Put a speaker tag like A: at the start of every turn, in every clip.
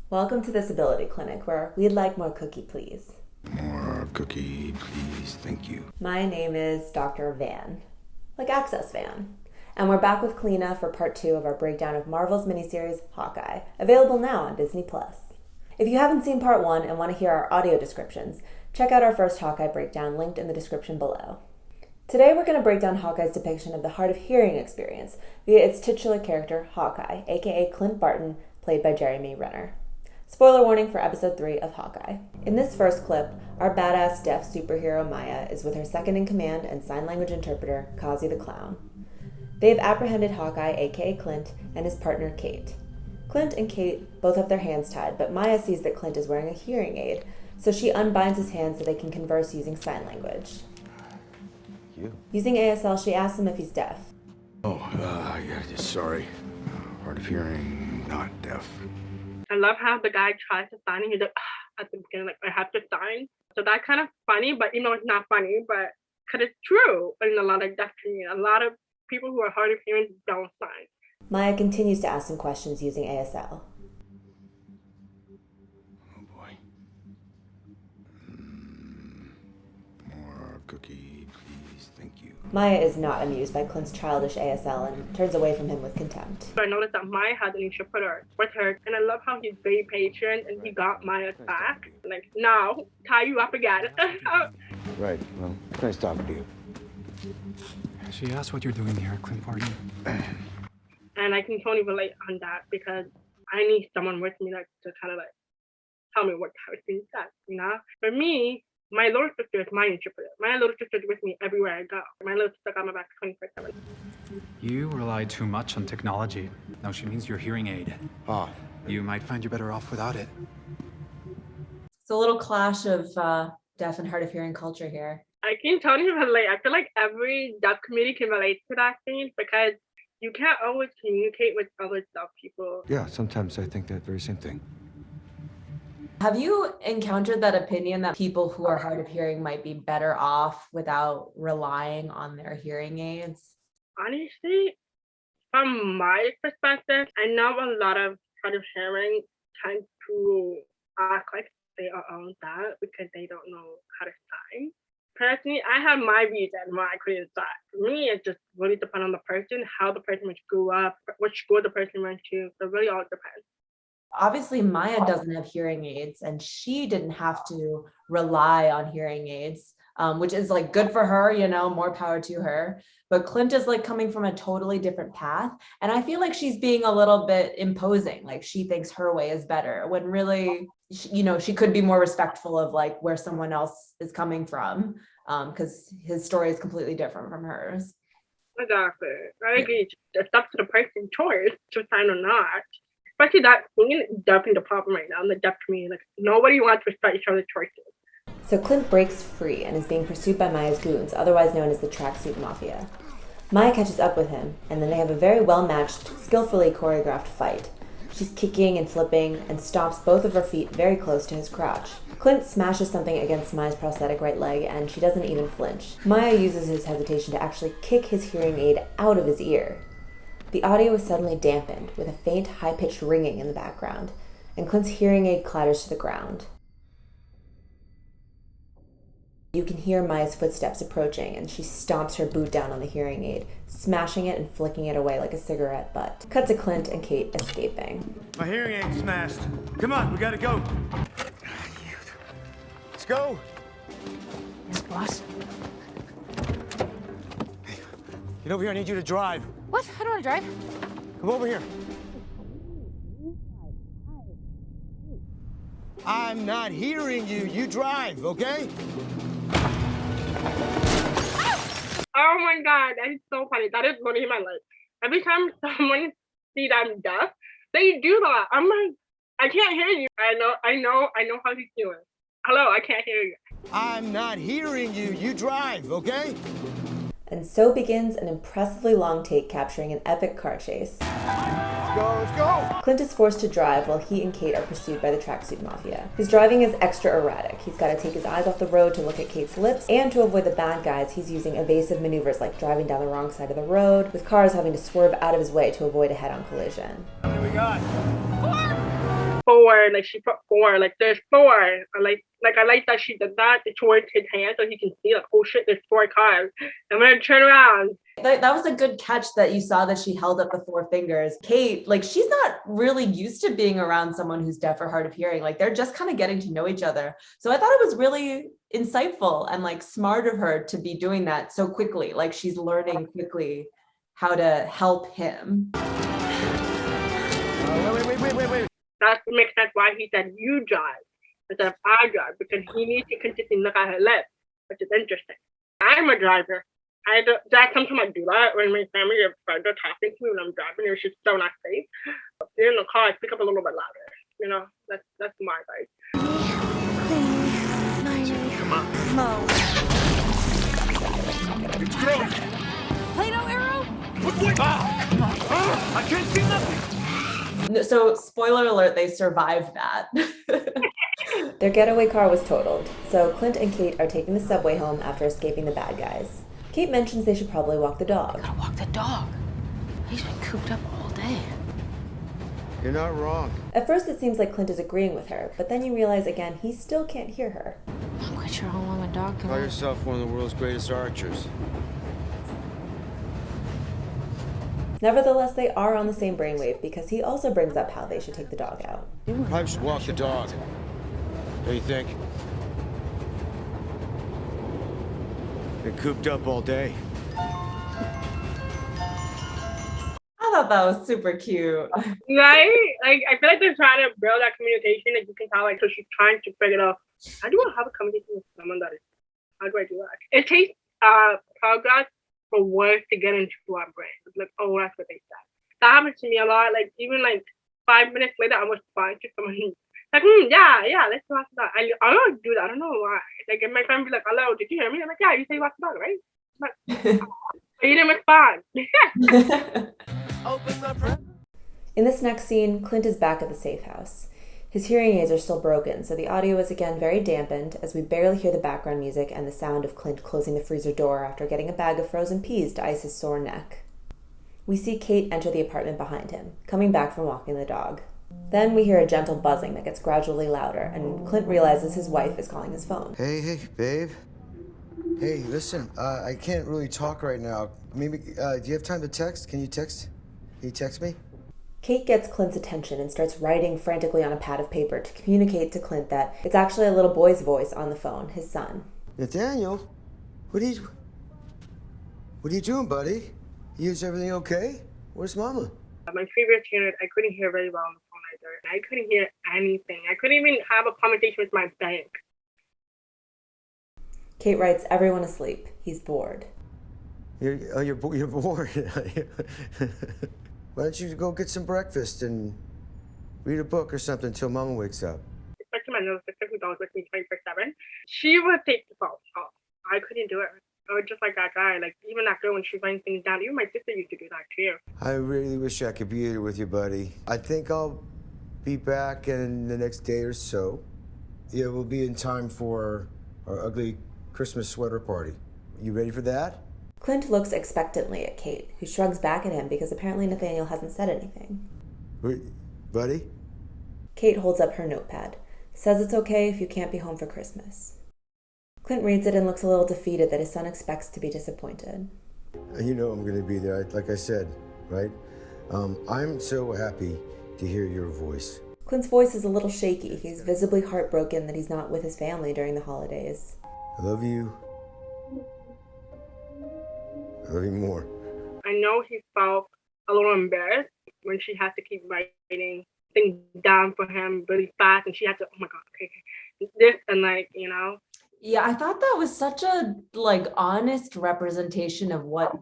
A: Welcome to this ability clinic where we'd like more cookie, please.
B: More cookie, please. Thank you.
A: My name is Dr. Van, like Access Van. And we're back with Kellina for part 2 of our breakdown of Marvel's miniseries Hawkeye, available now on Disney+. If you haven't seen part 1 and want to hear our audio descriptions, check out our first Hawkeye breakdown linked in the description below. Today we're going to break down Hawkeye's depiction of the hard of hearing experience via its titular character, Hawkeye, aka Clint Barton, played by Jeremy Renner. Spoiler warning for episode 3 of Hawkeye. In this first clip, our badass deaf superhero Maya is with her second-in-command and sign language interpreter, Kazi the Clown. They have apprehended Hawkeye, aka Clint, and his partner, Kate. Clint and Kate both have their hands tied, but Maya sees that Clint is wearing a hearing aid, so she unbinds his hands so they can converse using sign language. Using ASL, she asks him if he's deaf.
B: Sorry. Hard of hearing, not deaf.
C: I love how the guy tries to sign and he's like, at the beginning, like, I have to sign. So that's kind of funny, but you know, it's not funny, but because it's true in a lot of deaf community. A lot of people who are hard of hearing don't sign.
A: Maya continues to ask some questions using ASL.
B: Oh boy. More cookie, please. Thank you.
A: Maya is not amused by Clint's childish ASL and turns away from him with contempt.
C: So I noticed that Maya has an interpreter with her, and I love how he's very patient and he got Maya's back. Like, now, tie you up again.
B: Right. Well, nice talking to you.
D: She asked what you're doing here, Clint Barton.
C: And I can totally relate on that because I need someone with me like to kind of like tell me how it's being said, you know? For me, my little sister is my interpreter. My little sister is with me everywhere I go. My little sister got my back 24/7.
D: You rely too much on technology. No, she means your hearing aid.
B: Ah.
D: You might find you're better off without it.
A: It's a little clash of deaf and hard of hearing culture here.
C: I can totally relate. I feel like every deaf community can relate to that thing because you can't always communicate with other deaf people.
B: Yeah, sometimes I think that very same thing.
A: Have you encountered that opinion that people who are hard of hearing might be better off without relying on their hearing aids?
C: Honestly, from my perspective, I know a lot of hard of hearing tend to act like they are on that because they don't know how to sign. Personally, I have my reason why I couldn't sign. For me, it just really depends on the person, how the person grew up, which school the person went to. So it really all depends.
A: Obviously, Maya doesn't have hearing aids and she didn't have to rely on hearing aids, which is like good for her, you know, more power to her. But Clint is like coming from a totally different path. And I feel like she's being a little bit imposing, like she thinks her way is better when really, you know, she could be more respectful of like where someone else is coming from, because his story is completely different from hers.
C: Exactly. I agree. It's up to the person's choice to sign or not. Especially that thing is definitely the problem right now in the deaf community. Like, nobody wants to respect each other's choices.
A: So Clint breaks free and is being pursued by Maya's goons, otherwise known as the Tracksuit Mafia. Maya catches up with him, and then they have a very well-matched, skillfully choreographed fight. She's kicking and flipping and stomps both of her feet very close to his crotch. Clint smashes something against Maya's prosthetic right leg, and she doesn't even flinch. Maya uses his hesitation to actually kick his hearing aid out of his ear. The audio is suddenly dampened, with a faint, high-pitched ringing in the background, and Clint's hearing aid clatters to the ground. You can hear Maya's footsteps approaching, and she stomps her boot down on the hearing aid, smashing it and flicking it away like a cigarette butt. Cut to Clint and Kate escaping.
E: My hearing aid's smashed. Come on, we gotta go. Let's go.
F: Yes, boss.
E: Hey, get over here, I need you to drive.
F: What? I don't want to drive.
E: Come over here. I'm not hearing you. You drive, okay?
C: Oh my God, that is so funny. That is literally my life. Every time someone sees I'm deaf, they do that. I'm like, I can't hear you. I know how he's doing. Hello, I can't hear you.
E: I'm not hearing you. You drive, okay?
A: And so begins an impressively long take capturing an epic car chase.
E: Let's go!
A: Clint is forced to drive while he and Kate are pursued by the Tracksuit Mafia. His driving is extra erratic. He's got to take his eyes off the road to look at Kate's lips, and to avoid the bad guys, he's using evasive maneuvers like driving down the wrong side of the road, with cars having to swerve out of his way to avoid a head-on collision.
E: What do we got?
C: 4, like she put 4, like there's 4. I like that she did that towards his hand so he can see like, oh shit, there's 4 cars. I'm gonna turn around.
A: That was a good catch that you saw that she held up the 4 fingers. Kate, like she's not really used to being around someone who's deaf or hard of hearing. Like they're just kind of getting to know each other. So I thought it was really insightful and like smart of her to be doing that so quickly. Like she's learning quickly how to help him.
E: Wait.
C: That makes sense why he said you drive instead of I drive, because he needs to consistently look at her lips, which is interesting. I'm a driver. Sometimes I do that when my family or friends are talking to me when I'm driving. It's just so not safe. If you're in the car, I speak up a little bit louder. You know, that's my advice.
E: Come on. It's growing.
F: Play-Doh arrow?
E: What? I can't see nothing.
A: So spoiler alert, they survived that. Their getaway car was totaled, so Clint and Kate are taking the subway home after escaping the bad guys. Kate mentions they should probably walk the dog.
F: Gotta walk the dog. He's been cooped up all day.
B: You're not wrong.
A: At first it seems like Clint is agreeing with her, but then you realize again he still can't hear her.
F: I'm not quite sure how long a dog can
B: Call
F: walk.
B: yourself one of the world's greatest archers.
A: Nevertheless, they are on the same brainwave because he also brings up how they should take the dog out.
B: Probably should walk the dog. What do you think? Been cooped up all day.
A: I thought that was super cute.
C: Right? Like I feel like they're trying to build that communication. Like you can tell, like so she's trying to figure out how do I have a conversation with someone that is how do I do that? It takes progress for words to get into our brain. It's like, oh, that's what they said. That happens to me a lot. Like even like 5 minutes later, I was fine to someone like, yeah, let's watch that. I don't do that. I don't know why. Like if my friend be like, hello, did you hear me? I'm like, yeah, you say you watch the dog, right? But you didn't respond.
A: In this next scene, Clint is back at the safe house. His hearing aids are still broken, so the audio is again very dampened as we barely hear the background music and the sound of Clint closing the freezer door after getting a bag of frozen peas to ice his sore neck. We see Kate enter the apartment behind him, coming back from walking the dog. Then we hear a gentle buzzing that gets gradually louder, and Clint realizes his wife is calling his phone.
B: Hey, babe. Hey, listen, I can't really talk right now. Maybe, do you have time to text? Can you text? Can you text me?
A: Kate gets Clint's attention and starts writing frantically on a pad of paper to communicate to Clint that it's actually a little boy's voice on the phone, his son.
B: Nathaniel, what are you doing, buddy? Is everything okay? Where's Mama?
C: My previous unit, I couldn't hear very well on the phone either. I couldn't hear anything. I couldn't even have a conversation with my bank.
A: Kate writes everyone asleep. He's bored.
B: You're bored. Why don't you go get some breakfast and read a book or something till Mama wakes up?
C: Especially my little sister who's always with me 24/7. She would take the phone call. I couldn't do it. I was just like that guy. Like even that girl when she writes things down. Even my sister used to do that too.
B: I really wish I could be here with you, buddy. I think I'll be back in the next day or so. Yeah, we'll be in time for our ugly Christmas sweater party. You ready for that?
A: Clint looks expectantly at Kate, who shrugs back at him because apparently Nathaniel hasn't said anything.
B: Wait, buddy?
A: Kate holds up her notepad, says it's okay if you can't be home for Christmas. Clint reads it and looks a little defeated that his son expects to be disappointed.
B: You know I'm going to be there, like I said, right? I'm so happy to hear your voice.
A: Clint's voice is a little shaky. He's visibly heartbroken that he's not with his family during the holidays.
B: I love you. I love you more.
C: I know he felt a little embarrassed when she had to keep writing things down for him really fast, and she had to, oh my God, okay. This and like, you know.
A: Yeah, I thought that was such a honest representation of what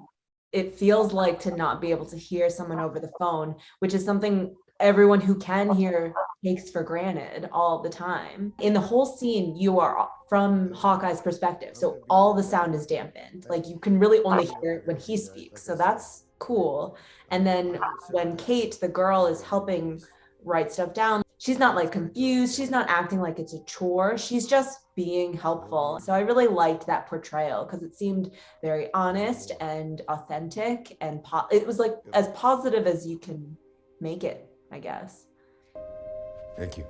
A: it feels like to not be able to hear someone over the phone, which is something everyone who can hear takes for granted all the time. In the whole scene, you are from Hawkeye's perspective, so all the sound is dampened. Like you can really only hear it when he speaks, so that's cool. And then when Kate, the girl, is helping write stuff down, she's not confused, she's not acting like it's a chore, she's just being helpful. So I really liked that portrayal because it seemed very honest and authentic, and it was as positive as you can make it, I guess.
B: Thank you.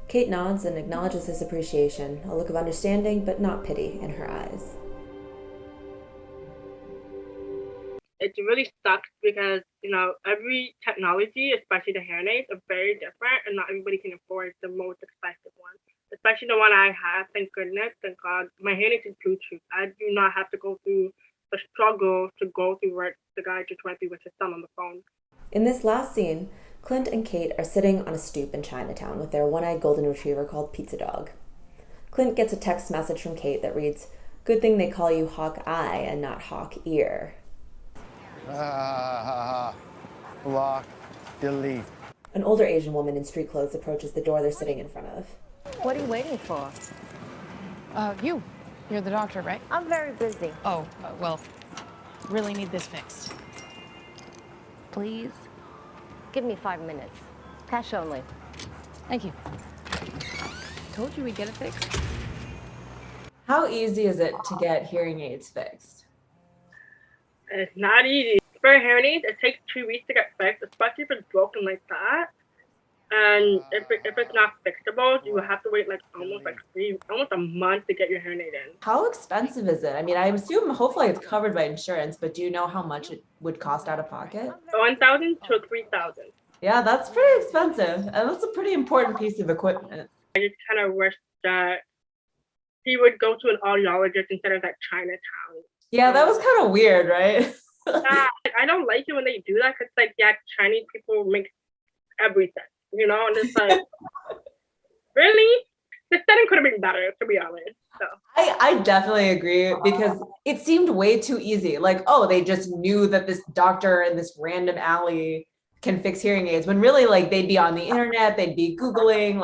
A: Kate nods and acknowledges his appreciation, a look of understanding but not pity in her eyes.
C: It really sucks because, every technology, especially the hearing aids, are very different and not everybody can afford the most expensive one. Especially the one I have, thank goodness, thank God, my hearing aids is Bluetooth. I do not have to go through the struggle to go through what the guy just went through with his son on the phone.
A: In this last scene, Clint and Kate are sitting on a stoop in Chinatown with their one-eyed golden retriever called Pizza Dog. Clint gets a text message from Kate that reads, "Good thing they call you Hawkeye and not Hawk Ear."
E: Block, delete.
A: An older Asian woman in street clothes approaches the door they're sitting in front of.
F: What are you waiting for?
G: You're the doctor, right?
F: I'm very busy.
G: Oh, well, really need this fixed.
F: Please? Give me 5 minutes. Cash only.
G: Thank you. Told you we'd get it fixed.
A: How easy is it to get hearing aids fixed?
C: It's not easy. For hearing aids, it takes 2 weeks to get fixed, especially if it's broken like that. And if it's not fixable, you will have to wait almost a month to get your hearing aid in.
A: How expensive is it? I mean, I assume hopefully it's covered by insurance, but do you know how much it would cost out of pocket?
C: $1,000 to $3,000.
A: Yeah, that's pretty expensive. And that's a pretty important piece of equipment.
C: I just kind of wish that he would go to an audiologist instead of that Chinatown.
A: Yeah, that was kind of weird, right?
C: I don't like it when they do that because, Chinese people make everything, and it's like, really? The setting could have been better, to be honest. So
A: I definitely agree because it seemed way too easy. Like, oh, they just knew that this doctor in this random alley can fix hearing aids when really they'd be on the internet, they'd be Googling,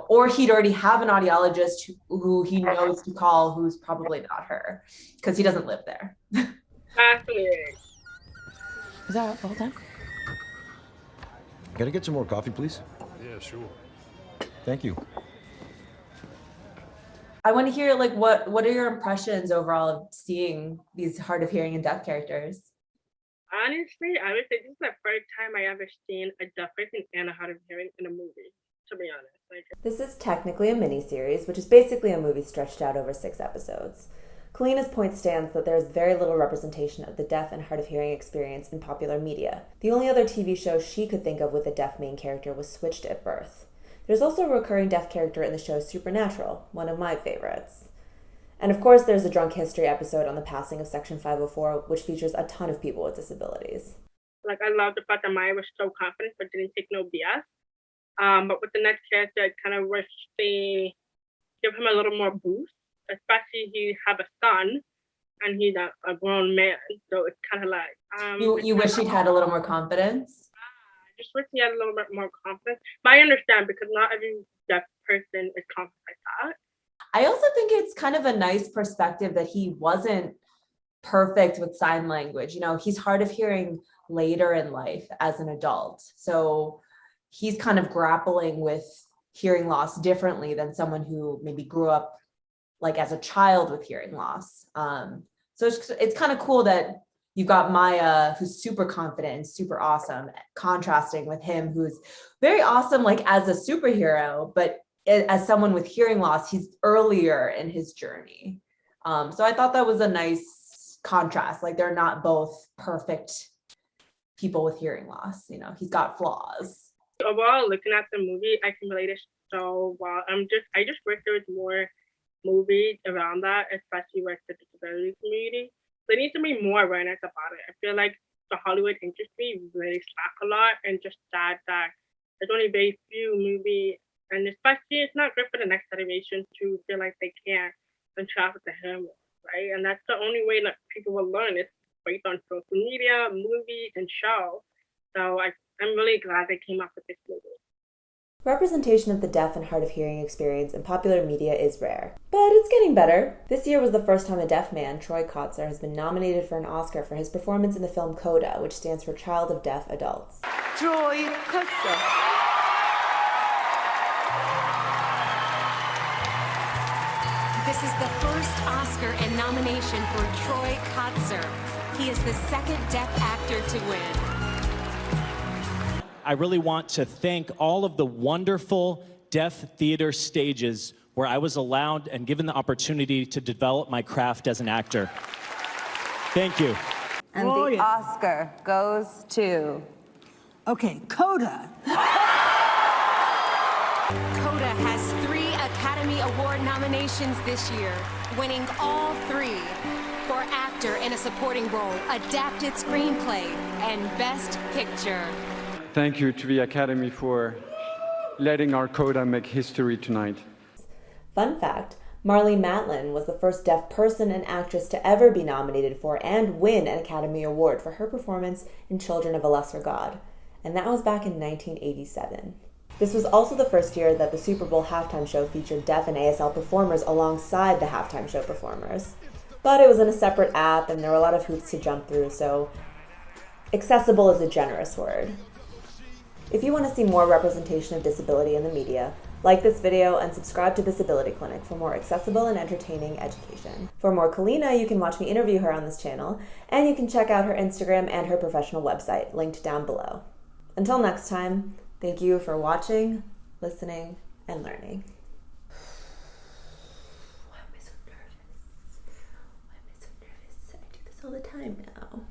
A: or he'd already have an audiologist who he knows to call, who's probably not her because he doesn't live there.
C: fascinating.
G: Is that all done?
B: Can I get some more coffee, please?
H: Yeah, sure.
B: Thank you.
A: I want to hear what are your impressions overall of seeing these hard of hearing and deaf characters?
C: Honestly, I would say this is the first time I ever seen a deaf person and a hard of hearing in a movie, to be honest.
A: This is technically a miniseries, which is basically a movie stretched out over 6 episodes. Kellina's point stands that there is very little representation of the deaf and hard of hearing experience in popular media. The only other TV show she could think of with a deaf main character was Switched at Birth. There's also a recurring deaf character in the show Supernatural, one of my favorites. And of course, there's a Drunk History episode on the passing of Section 504, which features a ton of people with disabilities.
C: I love the fact that Maya was so confident but didn't take no BS. But with the next character, I kind of wish they give him a little more boost. Especially he have a son and he's a grown man, so it's kind of
A: you wish he'd had a little more confidence.
C: I just wish he had a little bit more confidence, but I understand because not every deaf person is confident like that.
A: I also think it's kind of a nice perspective that he wasn't perfect with sign language. He's hard of hearing later in life as an adult, so he's kind of grappling with hearing loss differently than someone who maybe grew up as a child with hearing loss. So it's kind of cool that you've got Maya, who's super confident and super awesome, contrasting with him, who's very awesome, as a superhero, but as someone with hearing loss, he's earlier in his journey. So I thought that was a nice contrast. They're not both perfect people with hearing loss. He's got flaws.
C: Overall, looking at the movie, I can relate it so well. I just wish there was more movies around that, especially with the disability community. There needs to be more awareness about it. I feel like the Hollywood industry really slack a lot, and just sad that there's only very few movies, and especially it's not good for the next generation to feel like they can't interact with the hearing loss, right? And that's the only way that people will learn is based on social media, movies, and shows. So I'm really glad they came up with this movie.
A: Representation of the deaf and hard of hearing experience in popular media is rare, but it's getting better. This year was the first time a deaf man, Troy Kotsur, has been nominated for an Oscar for his performance in the film CODA, which stands for Child of Deaf Adults.
F: Troy Kotsur.
I: This is the first Oscar and nomination for Troy Kotsur. He is the second deaf actor to win.
H: I really want to thank all of the wonderful deaf theater stages where I was allowed and given the opportunity to develop my craft as an actor. Thank you.
J: And the Oscar goes to...
K: Okay, Coda.
I: Coda has 3 Academy Award nominations this year, winning all 3 for Actor in a Supporting Role, Adapted Screenplay, and Best Picture.
L: Thank you to the Academy for letting our Coda make history tonight.
A: Fun fact, Marlee Matlin was the first deaf person and actress to ever be nominated for and win an Academy Award for her performance in Children of a Lesser God, and that was back in 1987. This was also the first year that the Super Bowl halftime show featured deaf and ASL performers alongside the halftime show performers. But it was in a separate app and there were a lot of hoops to jump through, so accessible is a generous word. If you want to see more representation of disability in the media, like this video and subscribe to Disability Clinic for more accessible and entertaining education. For more Kellina, you can watch me interview her on this channel, and you can check out her Instagram and her professional website, linked down below. Until next time, thank you for watching, listening, and learning. Why am I so nervous? Why am I so nervous? I do this all the time now.